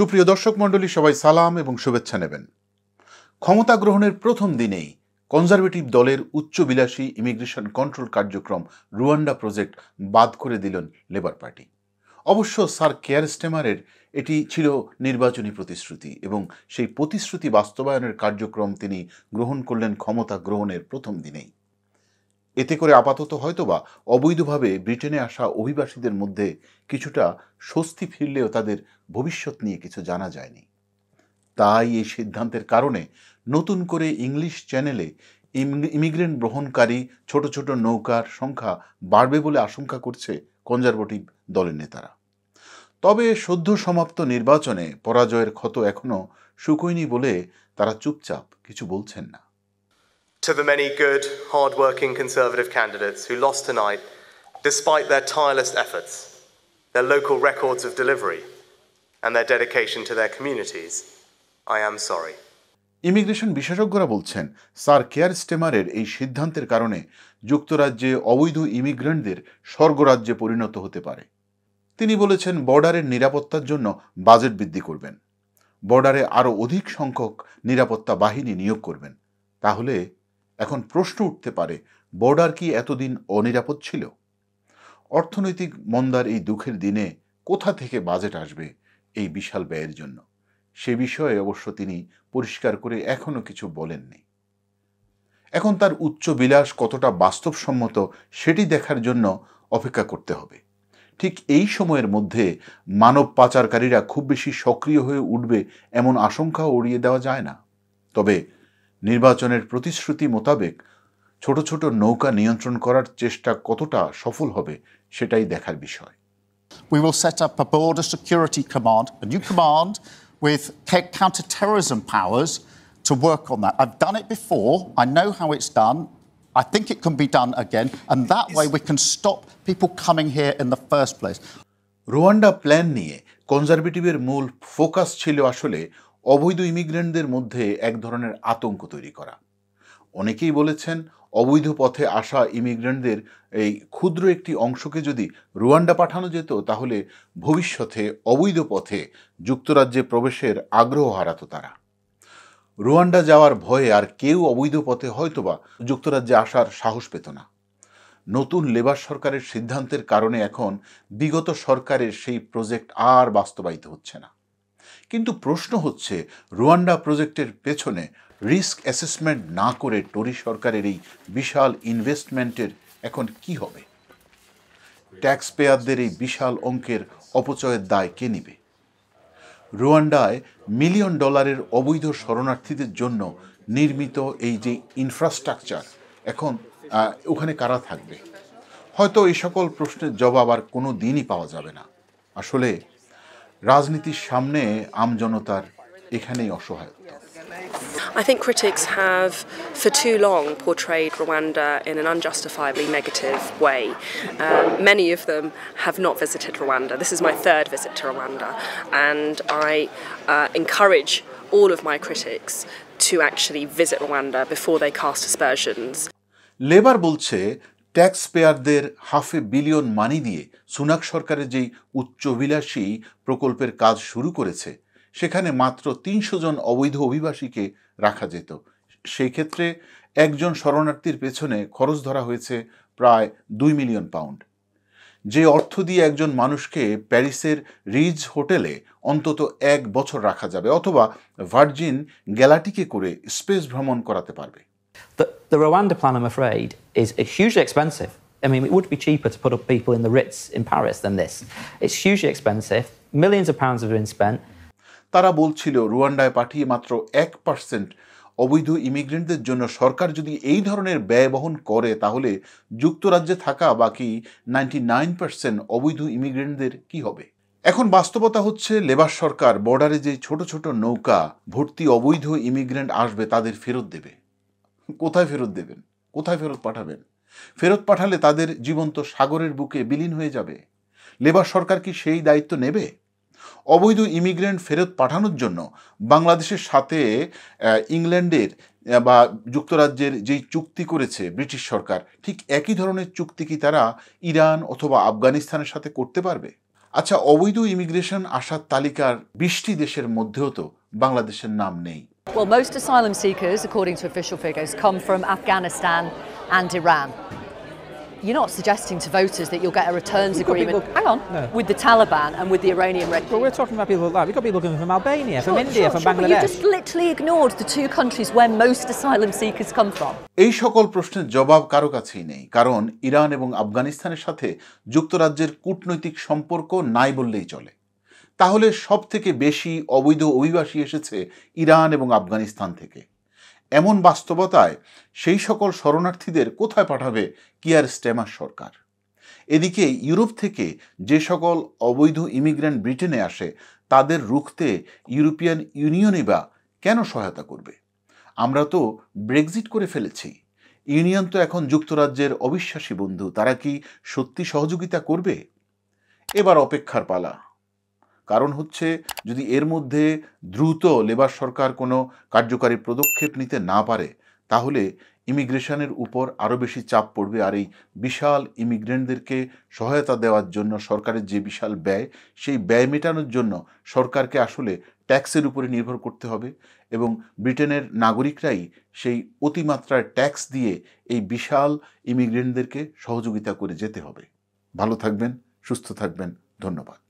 সুপ্রিয় দর্শক মণ্ডলী, সবাই সালাম এবং শুভেচ্ছা নেবেন। ক্ষমতা গ্রহণের প্রথম দিনেই কনজারভেটিভ দলের উচ্চবিলাসী ইমিগ্রেশন কন্ট্রোল কার্যক্রম রুয়ান্ডা প্রজেক্ট বাদ করে দিলেন লেবার পার্টি। অবশ্য স্যার কেয়ার স্টেমারের এটি ছিল নির্বাচনী প্রতিশ্রুতি এবং সেই প্রতিশ্রুতি বাস্তবায়নের কার্যক্রম তিনি গ্রহণ করলেন ক্ষমতা গ্রহণের প্রথম দিনেই। এতে করে আপাতত হয়তোবা অবৈধভাবে ব্রিটেনে আসা অভিবাসীদের মধ্যে কিছুটা স্বস্তি ফিরলেও তাদের ভবিষ্যৎ নিয়ে কিছু জানা যায়নি। তাই এই সিদ্ধান্তের কারণে নতুন করে ইংলিশ চ্যানেলে ইমিগ্রেন্ট গ্রহণকারী ছোট ছোট নৌকার সংখ্যা বাড়বে বলে আশঙ্কা করছে কনজারভেটিভ দলের নেতারা। তবে সদ্য সমাপ্ত নির্বাচনে পরাজয়ের ক্ষত এখনও শুকোয়নি বলে তারা চুপচাপ কিছু বলছেন না। To the many good, hard-working Conservative candidates who lost tonight despite their tireless efforts, their local records of delivery, and their dedication to their communities, I am sorry. Immigration বিশেষজ্ঞরা বলছেন, স্যার কেয়ার স্টেমারের এই সিদ্ধান্তের কারণে যুক্তরাজ্যে অবৈধ ইমিগ্রেন্টদের স্বর্গরাজ্যে পরিণত হতে পারে। তিনি বলেছেন, বর্ডারের নিরাপত্তার জন্য বাজেট বৃদ্ধি করবেন, বর্ডারে আরও অধিক সংখ্যক নিরাপত্তা বাহিনী নিয়োগ করবেন। তাহলে এখন প্রশ্ন উঠতে পারে, বর্ডার কি এতদিন অনিরাপদ ছিল? অর্থনৈতিক মন্দার এই দুঃখের দিনে কোথা থেকে বাজেট আসবে এই বিশাল ব্যয়ের জন্য? সে বিষয়ে অবশ্য তিনি পরিষ্কার করে এখনো কিছু বলেননি। এখন তার উচ্চ বিলাস কতটা বাস্তবসম্মত সেটি দেখার জন্য অপেক্ষা করতে হবে। ঠিক এই সময়ের মধ্যে মানব পাচারকারীরা খুব বেশি সক্রিয় হয়ে উঠবে এমন আশঙ্কাও উড়িয়ে দেওয়া যায় না। তবে নির্বাচনের প্রতিশ্রুতি মোতাবেক ছোট ছোট নৌকা নিয়ন্ত্রণ করার চেষ্টা কতটা সফল হবে সেটাই দেখার বিষয়। We will set up a border security command, a new command with counter-terrorism powers to work on that. I've done it before. I know how it's done. I think it can be done again. And that way we can stop people coming here in the first place. Rwanda plan নিয়ে কনজারভেটিভের মূল focus ছিল আসলে অবৈধ ইমিগ্রেন্টদের মধ্যে এক ধরনের আতঙ্ক তৈরি করা। অনেকেই বলেছেন, অবৈধ পথে আসা ইমিগ্রেন্টদের এই ক্ষুদ্র একটি অংশকে যদি রুয়ান্ডা পাঠানো যেত, তাহলে ভবিষ্যতে অবৈধ পথে যুক্তরাজ্যে প্রবেশের আগ্রহ হারাতো তারা। রুয়ান্ডা যাওয়ার ভয়ে আর কেউ অবৈধ পথে হয়তোবা যুক্তরাজ্যে আসার সাহস পেত না। নতুন লেবার সরকারের সিদ্ধান্তের কারণে এখন বিগত সরকারের সেই প্রজেক্ট আর বাস্তবায়িত হচ্ছে না। কিন্তু প্রশ্ন হচ্ছে, রুয়ান্ডা প্রজেক্টের পেছনে রিস্ক অ্যাসেসমেন্ট না করে টরি সরকারের এই বিশাল ইনভেস্টমেন্টের এখন কি হবে? ট্যাক্স পেয়ারদের এই বিশাল অঙ্কের অপচয়ের দায় কে নেবে? রুয়ান্ডায় মিলিয়ন ডলারের অবৈধ শরণার্থীদের জন্য নির্মিত এই যে ইনফ্রাস্ট্রাকচার, এখন ওখানে কারা থাকবে? হয়তো এই সকল প্রশ্নের জবাব আর কোনো দিনই পাওয়া যাবে না। আসলে রাজনীতির সামনে আমজনতার এখানেই অসহায়ত্ব। I think critics have for too long portrayed Rwanda in an unjustifiably negative way. Many of them have not visited Rwanda. This is my third visit to Rwanda, and I encourage all of my critics to actually visit Rwanda before they cast aspersions. Labour বলছে, tax পেয়ারদের $500 billion মানি দিয়ে Sunak সরকারের যেই উচ্চবিলাসী প্রকল্পের কাজ শুরু করেছে, সেখানে মাত্র 300 জন অবৈধ অভিবাসীকে রাখা যেত। সেই ক্ষেত্রে একজন শরণার্থীর পেছনে খরচ ধরা হয়েছে প্রায় 2 মিলিয়ন পাউন্ড। যে অর্থ দিয়ে একজন মানুষকে প্যারিসের রিজ হোটেলে অন্তত 1 বছর রাখা যাবে, অথবা ভার্জিন গ্যালাটিকে করে স্পেস ভ্রমণ করাতে পারবে। The Rwanda plan, I'm afraid, is hugely expensive. I mean, it would be cheaper to put up people in the Ritz in Paris than this. It's hugely expensive. Millions of pounds have been spent. তারা বলছিল, রুয়ান্ডায় পাঠিয়ে মাত্র 1% অবৈধ ইমিগ্রেন্টদের জন্য সরকার যদি এই ধরনের ব্যয় বহন করে, তাহলে যুক্তরাজ্যে থাকা বাকি 99% অবৈধ ইমিগ্রেন্টদের কি হবে? এখন বাস্তবতা হচ্ছে, লেবার সরকার বর্ডারে যে ছোট ছোট নৌকা ভর্তি অবৈধ ইমিগ্রেন্ট আসবে তাদের ফেরত দেবে। কোথায় ফেরত দেবেন? কোথায় ফেরত পাঠাবেন? ফেরত পাঠালে তাদের জীবন্ত সাগরের বুকে বিলীন হয়ে যাবে। লেবার সরকার কি সেই দায়িত্ব নেবে? অবৈধ ইমিগ্রেন্ট ফেরত পাঠানোর জন্য বাংলাদেশের সাথে ইংল্যান্ডের বা যুক্তরাজ্যের যেই চুক্তি করেছে ব্রিটিশ সরকার, ঠিক একই ধরনের চুক্তি কি তারা ইরান অথবা আফগানিস্তানের সাথে করতে পারবে? আচ্ছা, অবৈধ ইমিগ্রেশন আসার তালিকার 20টি দেশের মধ্যেও তো বাংলাদেশের নাম নেই। Well, most asylum seekers, according to official figures, come from Afghanistan and Iran. You're not suggesting to voters that you'll get a returns agreement with the Taliban and with the Iranian regime. But we're talking about people like that. We've got people coming from Albania, from India, from But you Bangladesh. just literally ignored the two countries where most asylum seekers come from. এই সকল প্রশ্নের জবাব কারো কাছেই নেই, কারণ Iran এবং আফগানিস্তানের সাথে যুক্তরাজ্যের কূটনৈতিক সম্পর্ক নাই বললেই চলে। তাহলে সব থেকে বেশি অবৈধ অভিবাসী এসেছে ইরান এবং আফগানিস্তান থেকে। এমন বাস্তবতায় সেই সকল শরণার্থীদের কোথায় পাঠাবে কিয়ার স্টেমার সরকার? এদিকে ইউরোপ থেকে যে সকল অবৈধ ইমিগ্রেন্ট ব্রিটেনে আসে তাদের রুখতে ইউরোপিয়ান ইউনিয়নই বা কেন সহায়তা করবে? আমরা তো ব্রেক্সিট করে ফেলেছি। ইউনিয়ন তো এখন যুক্তরাজ্যের অবিশ্বাসী বন্ধু, তারা কি সত্যি সহযোগিতা করবে? এবার অপেক্ষার পালা। কারণ হচ্ছে, যদি এর মধ্যে দ্রুত লেবার সরকার কোনো কার্যকারী পদক্ষেপ নিতে না পারে, তাহলে ইমিগ্রেশনের উপর আরও বেশি চাপ পড়বে। আর এই বিশাল ইমিগ্রেন্টদেরকে সহায়তা দেওয়ার জন্য সরকারের যে বিশাল ব্যয়, সেই ব্যয় মেটানোর জন্য সরকারকে আসলে ট্যাক্সের উপরে নির্ভর করতে হবে এবং ব্রিটেনের নাগরিকরাই সেই অতিমাত্রার ট্যাক্স দিয়ে এই বিশাল ইমিগ্রেন্টদেরকে সহযোগিতা করে যেতে হবে। ভালো থাকবেন, সুস্থ থাকবেন, ধন্যবাদ।